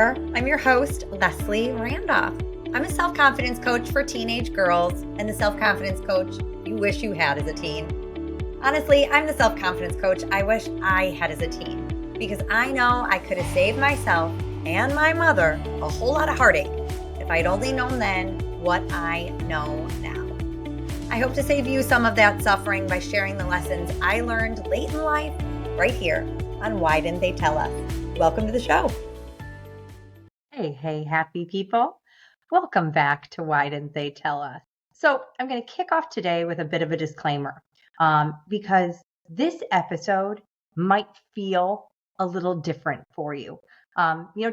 there. I'm your host, Leslie Randolph. I'm a self-confidence coach for teenage girls and the self-confidence coach you wish you had as a teen. Honestly, I'm the self-confidence coach I wish I had as a teen because I know I could have saved myself and my mother a whole lot of heartache if I'd only known then what I know now. I hope to save you some of that suffering by sharing the lessons I learned late in life right here on Why Didn't They Tell Us? Welcome to the show. Hey, happy people. Welcome back to Why Didn't They Tell Us? So I'm going to kick off today with a bit of a disclaimer because this episode might feel a little different for you.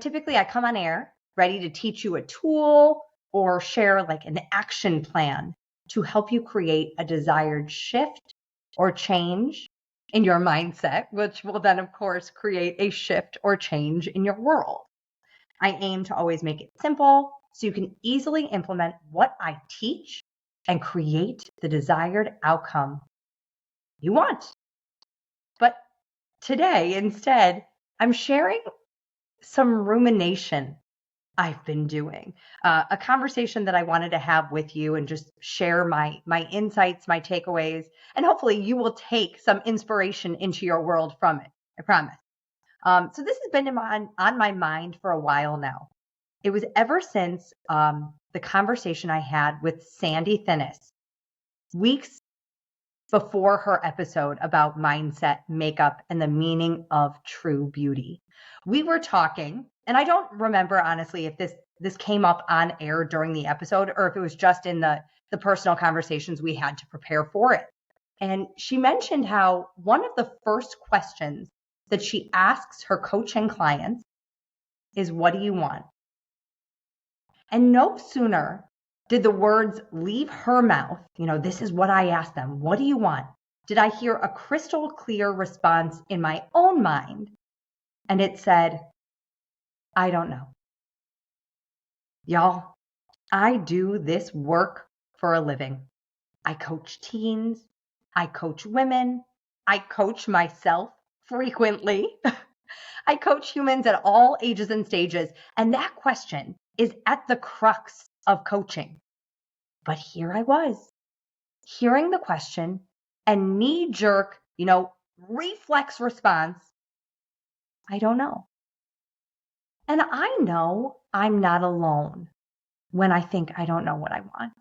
Typically I come on air ready to teach you a tool or share like an action plan to help you create a desired shift or change in your mindset, which will then, of course, create a shift or change in your world. I aim to always make it simple so you can easily implement what I teach and create the desired outcome you want. But today, instead, I'm sharing some rumination I've been doing, a conversation that I wanted to have with you and just share my insights, my takeaways, and hopefully you will take some inspiration into your world from it. I promise. So this has been on my mind for a while now. It was ever since the conversation I had with Sandy Thinnis weeks before her episode about mindset, makeup, and the meaning of true beauty. We were talking, and I don't remember honestly if this came up on air during the episode or if it was just in the personal conversations we had to prepare for it. And she mentioned how one of the first questions that she asks her coaching clients is, what do you want? And no sooner did the words leave her mouth, this is what I asked them, what do you want? Did I hear a crystal clear response in my own mind? And it said, I don't know. Y'all, I do this work for a living. I coach teens. I coach women. I coach myself frequently. I coach humans at all ages and stages. And that question is at the crux of coaching. But here I was, hearing the question and knee-jerk, reflex response, I don't know. And I know I'm not alone when I think I don't know what I want.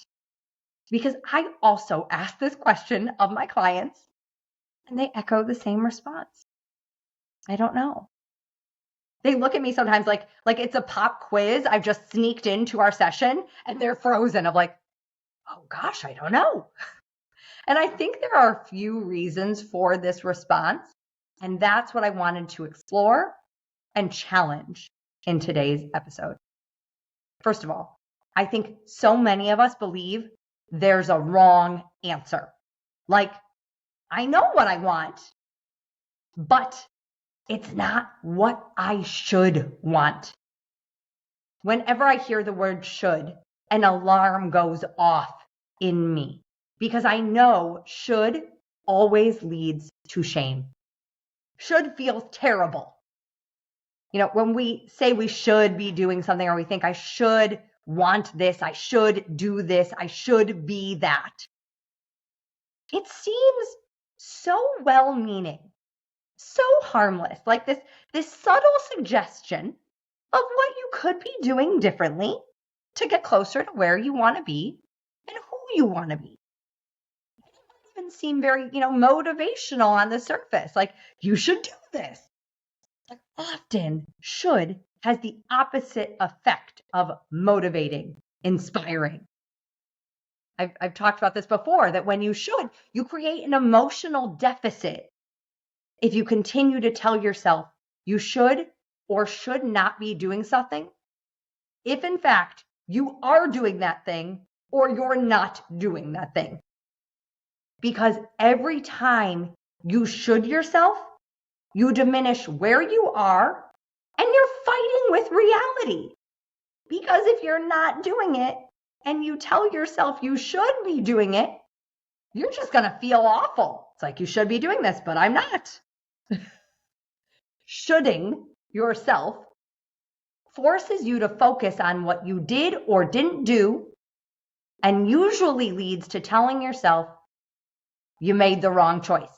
Because I also ask this question of my clients and they echo the same response. I don't know. They look at me sometimes like it's a pop quiz I've just sneaked into our session and they're frozen. I'm like, oh gosh, I don't know. And I think there are a few reasons for this response. And that's what I wanted to explore and challenge in today's episode. First of all, I think so many of us believe there's a wrong answer. Like, I know what I want, but it's not what I should want. Whenever I hear the word should, an alarm goes off in me because I know should always leads to shame. Should feels terrible. When we say we should be doing something or we think I should want this, I should do this, I should be that. It seems so well-meaning, so harmless, like this subtle suggestion of what you could be doing differently to get closer to where you want to be and who you want to be. It doesn't even seem very, motivational on the surface, like you should do this. But often should has the opposite effect of motivating, inspiring. I've talked about this before, that when you should, you create an emotional deficit. If you continue to tell yourself you should or should not be doing something, if in fact you are doing that thing or you're not doing that thing. Because every time you should yourself, you diminish where you are and you're fighting with reality. Because if you're not doing it and you tell yourself you should be doing it, you're just going to feel awful. It's like you should be doing this, but I'm not. Shoulding yourself forces you to focus on what you did or didn't do, and usually leads to telling yourself you made the wrong choice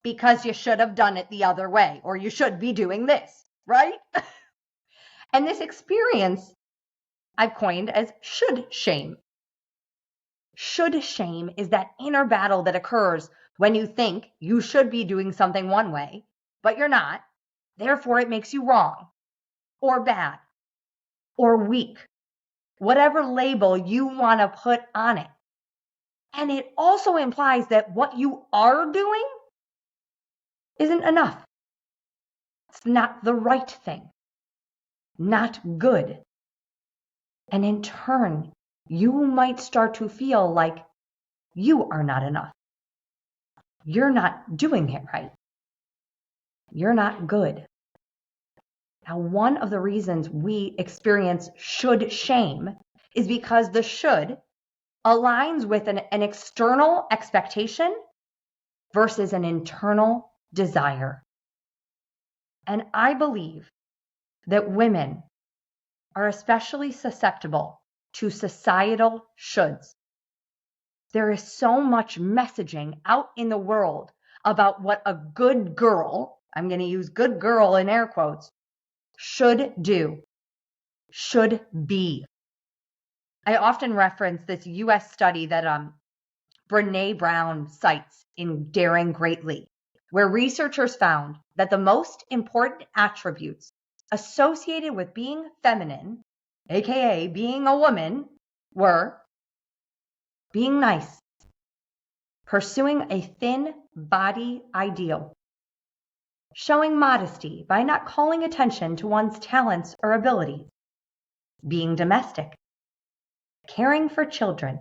because you should have done it the other way, or you should be doing this, right? And this experience I've coined as should shame. Should shame is that inner battle that occurs when you think you should be doing something one way, but you're not. Therefore, it makes you wrong or bad or weak, whatever label you want to put on it. And it also implies that what you are doing isn't enough. It's not the right thing, not good. And in turn, you might start to feel like you are not enough. You're not doing it right. You're not good. Now, one of the reasons we experience should shame is because the should aligns with an external expectation versus an internal desire. And I believe that women are especially susceptible to societal shoulds. There is so much messaging out in the world about what a good girl, I'm going to use good girl in air quotes, should do, should be. I often reference this US study that Brené Brown cites in Daring Greatly, where researchers found that the most important attributes associated with being feminine, aka being a woman, were being nice, pursuing a thin body ideal, showing modesty by not calling attention to one's talents or abilities, being domestic, caring for children,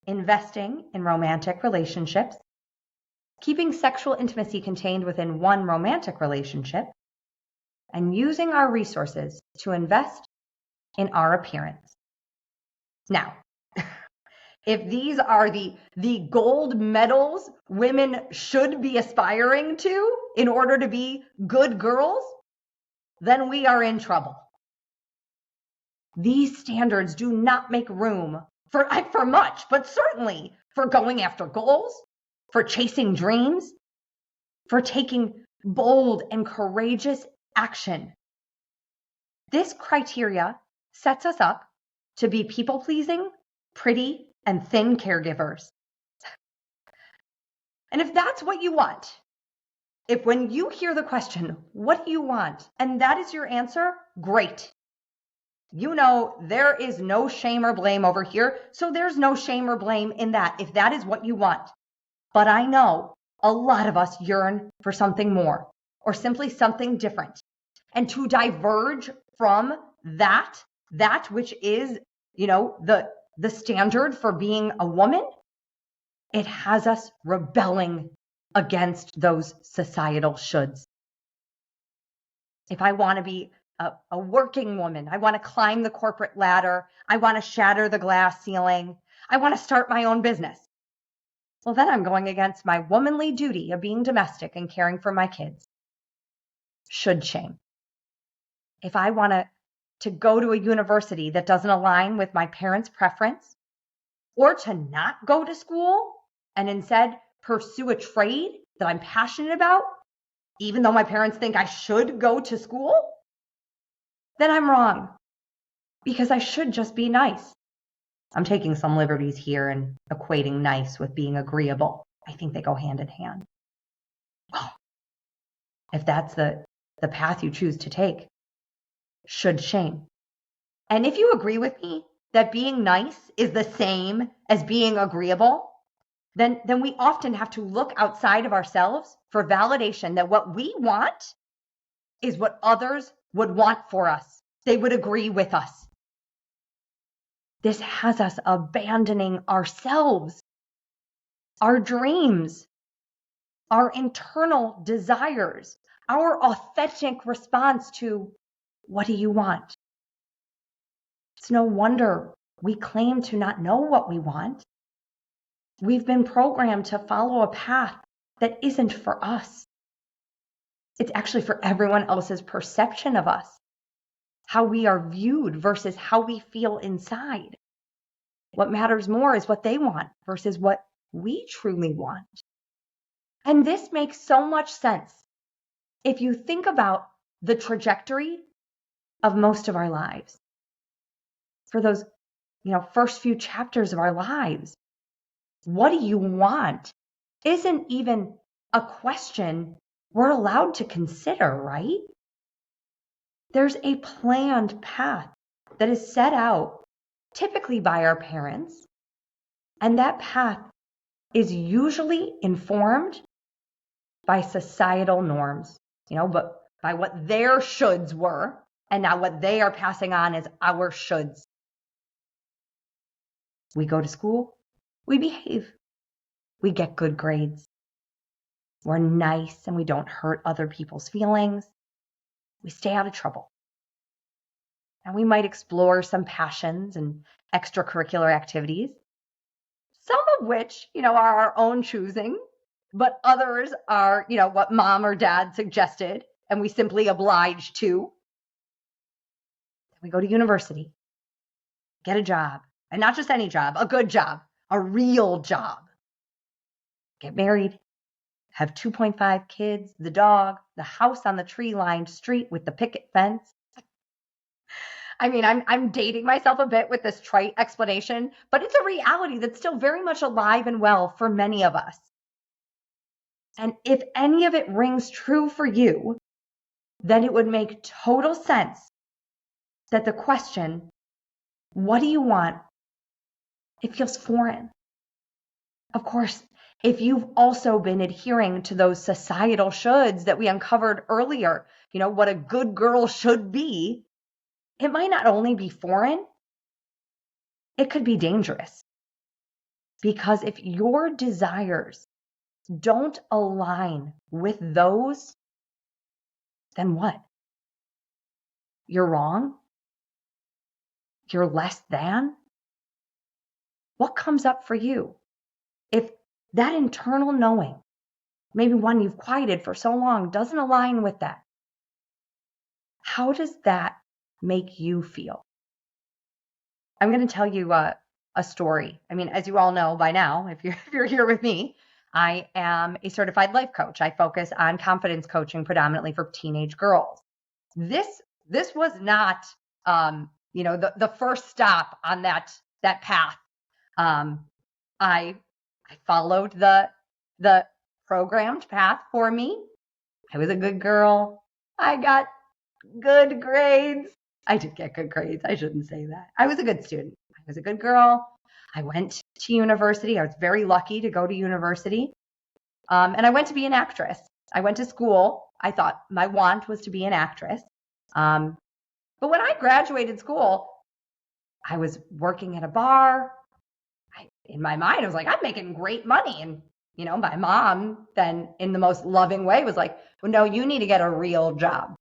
investing in romantic relationships, keeping sexual intimacy contained within one romantic relationship, and using our resources to invest in our appearance. Now, if these are the gold medals women should be aspiring to in order to be good girls, then we are in trouble. These standards do not make room for much, but certainly for going after goals, for chasing dreams, for taking bold and courageous action. This criteria sets us up to be people-pleasing, pretty, and thin caregivers. And if that's what you want, if when you hear the question, what do you want? And that is your answer, great. You know, there is no shame or blame over here, so there's no shame or blame in that if that is what you want. But I know a lot of us yearn for something more or simply something different. And to diverge from that which is, the standard for being a woman, it has us rebelling against those societal shoulds. If I want to be a working woman, I want to climb the corporate ladder, I want to shatter the glass ceiling, I want to start my own business. Well, then I'm going against my womanly duty of being domestic and caring for my kids. Should shame. If I want to go to a university that doesn't align with my parents' preference, or to not go to school and instead pursue a trade that I'm passionate about, even though my parents think I should go to school, then I'm wrong, because I should just be nice. I'm taking some liberties here and equating nice with being agreeable. I think they go hand in hand. Well, if that's the path you choose to take, should shame. And if you agree with me that being nice is the same as being agreeable, then we often have to look outside of ourselves for validation that what we want is what others would want for us. They would agree with us. This has us abandoning ourselves, our dreams, our internal desires, our authentic response to, what do you want? It's no wonder we claim to not know what we want. We've been programmed to follow a path that isn't for us. It's actually for everyone else's perception of us. how we are viewed versus how we feel inside. What matters more is what they want versus what we truly want. And this makes so much sense if you think about the trajectory of most of our lives. For those, first few chapters of our lives, what do you want isn't even a question we're allowed to consider, right? There's a planned path that is set out typically by our parents, and that path is usually informed by societal norms, but by what their shoulds were, and now what they are passing on is our shoulds. We go to school, we behave, we get good grades. We're nice and we don't hurt other people's feelings. We stay out of trouble. And we might explore some passions and extracurricular activities, some of which, are our own choosing, but others are, what mom or dad suggested, and we simply oblige to. We go to university, get a job, and not just any job, a good job, a real job. Get married, have 2.5 kids, the dog, the house on the tree-lined street with the picket fence. I mean, I'm dating myself a bit with this trite explanation, but it's a reality that's still very much alive and well for many of us. And if any of it rings true for you, then it would make total sense that the question, what do you want? It feels foreign. Of course, if you've also been adhering to those societal shoulds that we uncovered earlier, what a good girl should be, it might not only be foreign, it could be dangerous. Because if your desires don't align with those, then what? You're wrong? You're less than? What comes up for you? If that internal knowing, maybe one you've quieted for so long, doesn't align with that, how does that make you feel? I'm going to tell you a story. I mean, as you all know by now, if you're here with me, I am a certified life coach. I focus on confidence coaching predominantly for teenage girls. This was not, the first stop on that path. I followed the programmed path for me. I was a good girl. I got good grades. I did get good grades. I shouldn't say that. I was a good student. I was a good girl. I went to university. I was very lucky to go to university. And I went to be an actress. I went to school. I thought my want was to be an actress. But when I graduated school, I was working at a bar. In my mind, I was like, I'm making great money. And, my mom then in the most loving way was like, well, no, you need to get a real job.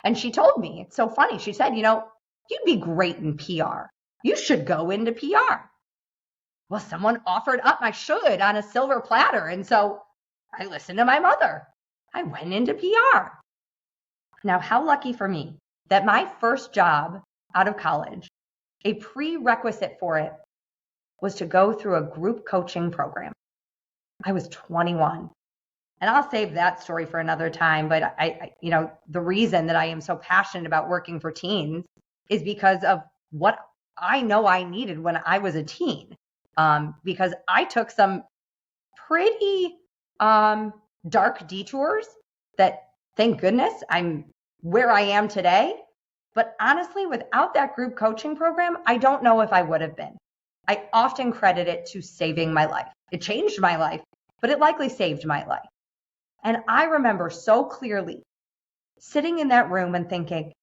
And she told me, it's so funny. She said, you'd be great in PR. You should go into PR. Well, someone offered up my should on a silver platter. And so I listened to my mother. I went into PR. Now, how lucky for me that my first job out of college, a prerequisite for it was to go through a group coaching program. I was 21. And I'll save that story for another time. But the reason that I am so passionate about working for teens is because of what I know I needed when I was a teen. Because I took some pretty dark detours that, thank goodness, I'm where I am today. But honestly, without that group coaching program, I don't know if I would have been. I often credit it to saving my life. It changed my life, but it likely saved my life. And I remember so clearly sitting in that room and thinking,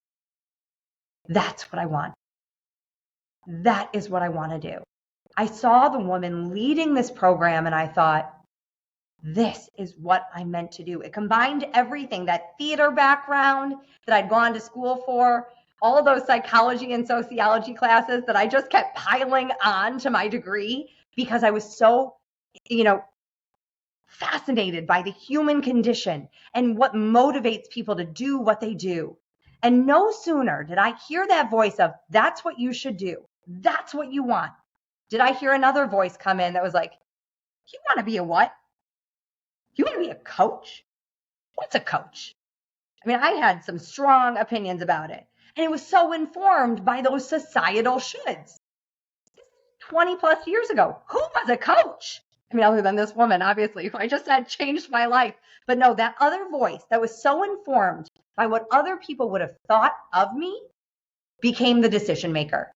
that's what I want. That is what I want to do. I saw the woman leading this program and I thought, this is what I meant to do. It combined everything, that theater background that I'd gone to school for, all of those psychology and sociology classes that I just kept piling on to my degree because I was so, fascinated by the human condition and what motivates people to do what they do. And no sooner did I hear that voice of, that's what you should do. That's what you want. Did I hear another voice come in that was like, you want to be a what? You want to be a coach? What's a coach? I mean, I had some strong opinions about it. And it was so informed by those societal shoulds. 20 plus years ago, who was a coach? I mean, other than this woman, obviously, who I just said changed my life. But no, that other voice that was so informed by what other people would have thought of me became the decision maker.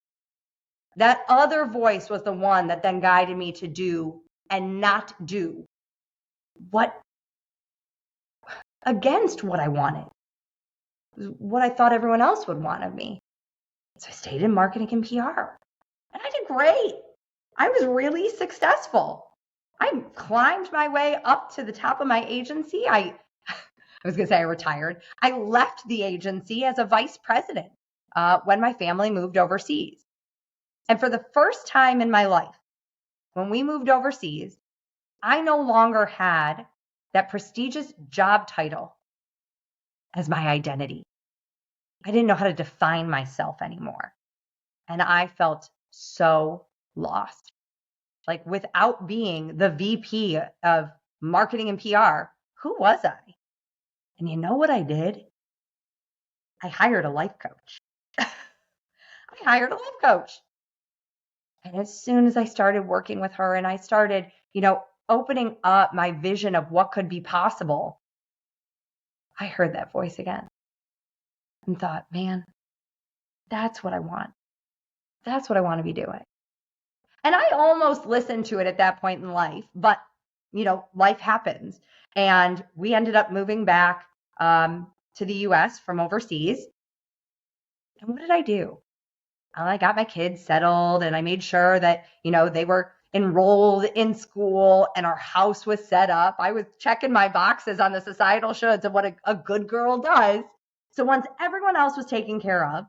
That other voice was the one that then guided me to do and not do what against what I wanted, what I thought everyone else would want of me. So I stayed in marketing and PR, and I did great. I was really successful. I climbed my way up to the top of my agency. I was going to say I retired. I left the agency as a vice president when my family moved overseas. And for the first time in my life, when we moved overseas, I no longer had that prestigious job title as my identity. I didn't know how to define myself anymore. And I felt so lost. Like without being the VP of marketing and PR, who was I? And you know what I did? I hired a life coach. And as soon as I started working with her and I started, opening up my vision of what could be possible, I heard that voice again and thought, man, that's what I want. That's what I want to be doing. And I almost listened to it at that point in life, but, life happens. And we ended up moving back to the US from overseas. And what did I do? I got my kids settled and I made sure that, they were enrolled in school and our house was set up. I was checking my boxes on the societal shoulds of what a good girl does. So once everyone else was taken care of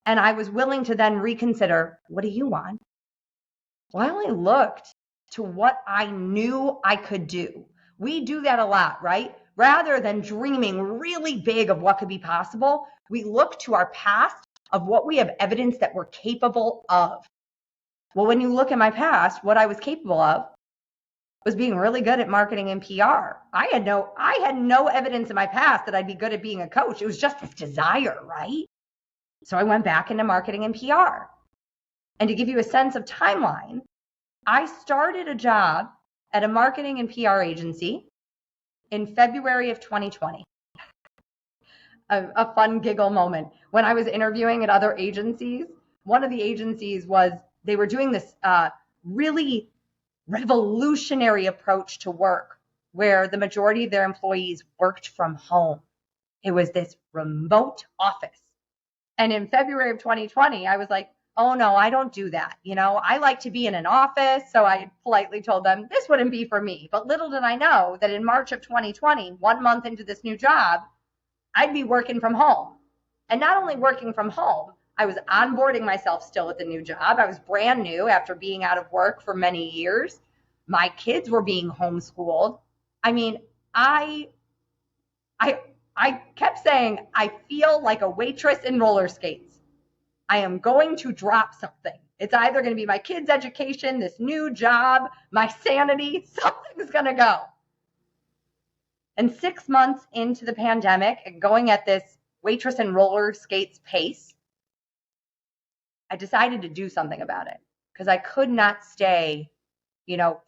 and I was willing to then reconsider, what do you want? Well, I only looked to what I knew I could do. We do that a lot, right? Rather than dreaming really big of what could be possible, we look to our past of what we have evidence that we're capable of. Well, when you look at my past, what I was capable of was being really good at marketing and PR. I had no evidence in my past that I'd be good at being a coach. It was just this desire, right? So I went back into marketing and PR. And to give you a sense of timeline, I started a job at a marketing and PR agency in February of 2020. A fun giggle moment. When I was interviewing at other agencies, one of the agencies they were doing this really revolutionary approach to work where the majority of their employees worked from home. It was this remote office. And in February of 2020, I was like, oh no, I don't do that. I like to be in an office. So I politely told them this wouldn't be for me. But little did I know that in March of 2020, 1 month into this new job, I'd be working from home. And not only working from home, I was onboarding myself still at the new job. I was brand new after being out of work for many years. My kids were being homeschooled. I mean, I kept saying, I feel like a waitress in roller skates. I am going to drop something. It's either going to be my kids' education, this new job, my sanity, something's going to go. And 6 months into the pandemic and going at this waitress and roller skates pace, I decided to do something about it because I could not stay,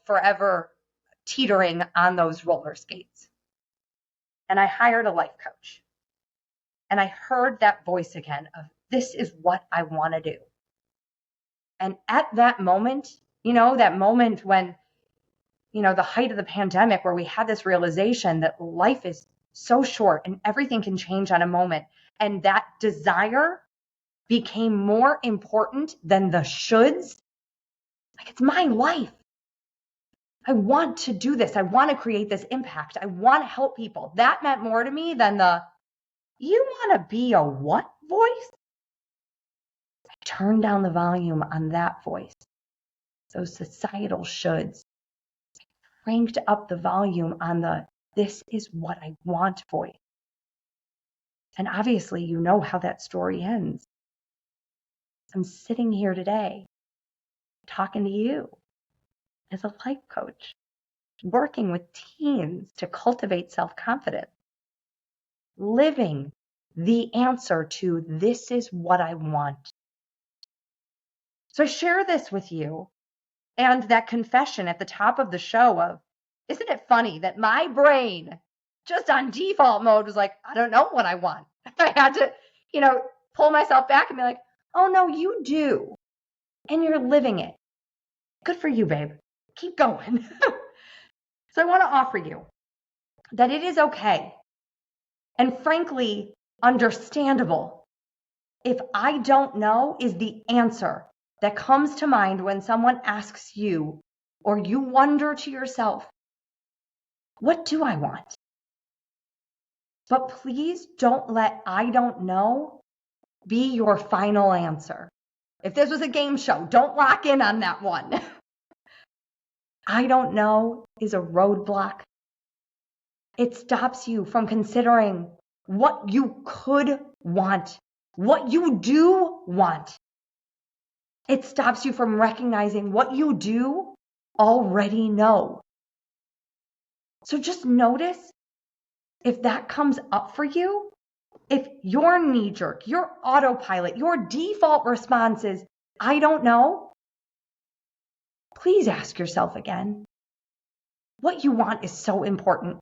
forever teetering on those roller skates. And I hired a life coach. And I heard that voice again of, this is what I want to do. And at that moment, that moment when, the height of the pandemic where we had this realization that life is so short and everything can change on a moment. And that desire became more important than the shoulds. Like, it's my life. I want to do this. I want to create this impact. I want to help people. That meant more to me than the, you want to be a what voice? I turned down the volume on that voice. Those societal shoulds. I cranked up the volume on the, this is what I want voice. And obviously, you know how that story ends. I'm sitting here today talking to you as a life coach, working with teens to cultivate self-confidence, living the answer to this is what I want. So I share this with you and that confession at the top of the show of, isn't it funny that my brain just on default mode was like, I don't know what I want. I had to, pull myself back and be like, oh no, you do. And you're living it. Good for you, babe. Keep going. So I want to offer you that it is okay and frankly understandable if I don't know is the answer that comes to mind when someone asks you or you wonder to yourself, what do I want? But please don't let I don't know be your final answer. If this was a game show, don't lock in on that one. I don't know is a roadblock. It stops you from considering what you could want, what you do want. It stops you from recognizing what you do already know. So just notice if that comes up for you, if your knee-jerk, your autopilot, your default response is, I don't know, please ask yourself again. What you want is so important.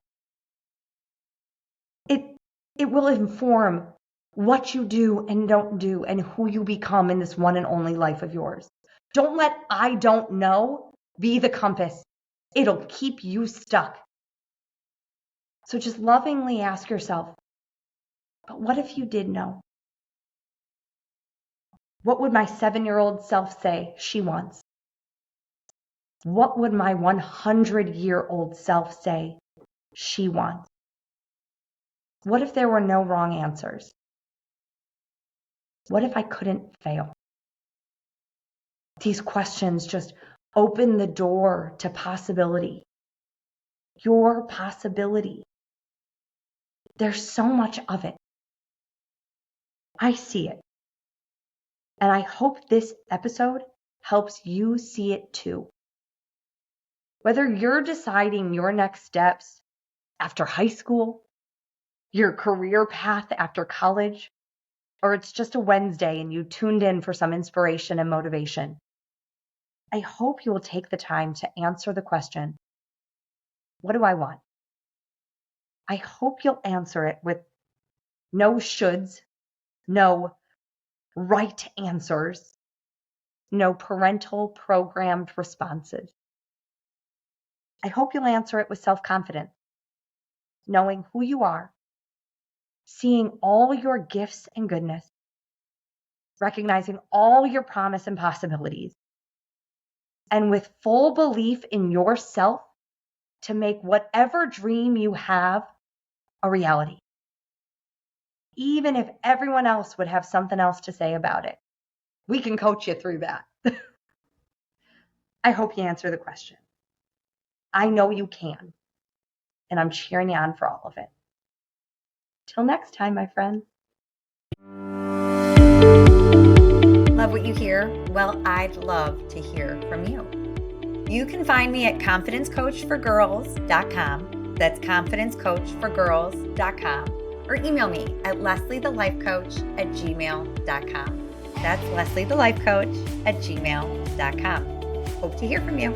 It will inform what you do and don't do and who you become in this one and only life of yours. Don't let I don't know be the compass. It'll keep you stuck. So just lovingly ask yourself, but what if you did know? What would my 7-year-old self say she wants? What would my 100-year-old self say she wants? What if there were no wrong answers? What if I couldn't fail? These questions just open the door to possibility. Your possibility. There's so much of it. I see it. And I hope this episode helps you see it too. Whether you're deciding your next steps after high school, your career path after college, or it's just a Wednesday and you tuned in for some inspiration and motivation, I hope you will take the time to answer the question, what do I want? I hope you'll answer it with no shoulds, no right answers, no parental programmed responses. I hope you'll answer it with self-confidence, knowing who you are, seeing all your gifts and goodness, recognizing all your promise and possibilities, and with full belief in yourself to make whatever dream you have a reality, even if everyone else would have something else to say about it. We can coach you through that. I hope you answer the question. I know you can, and I'm cheering you on for all of it. Till next time, my friends. Love what you hear? Well, I'd love to hear from you. You can find me at confidencecoachforgirls.com. That's confidencecoachforgirls.com. Or email me at lesliethelifecoach@gmail.com. That's lesliethelifecoach@gmail.com. Hope to hear from you.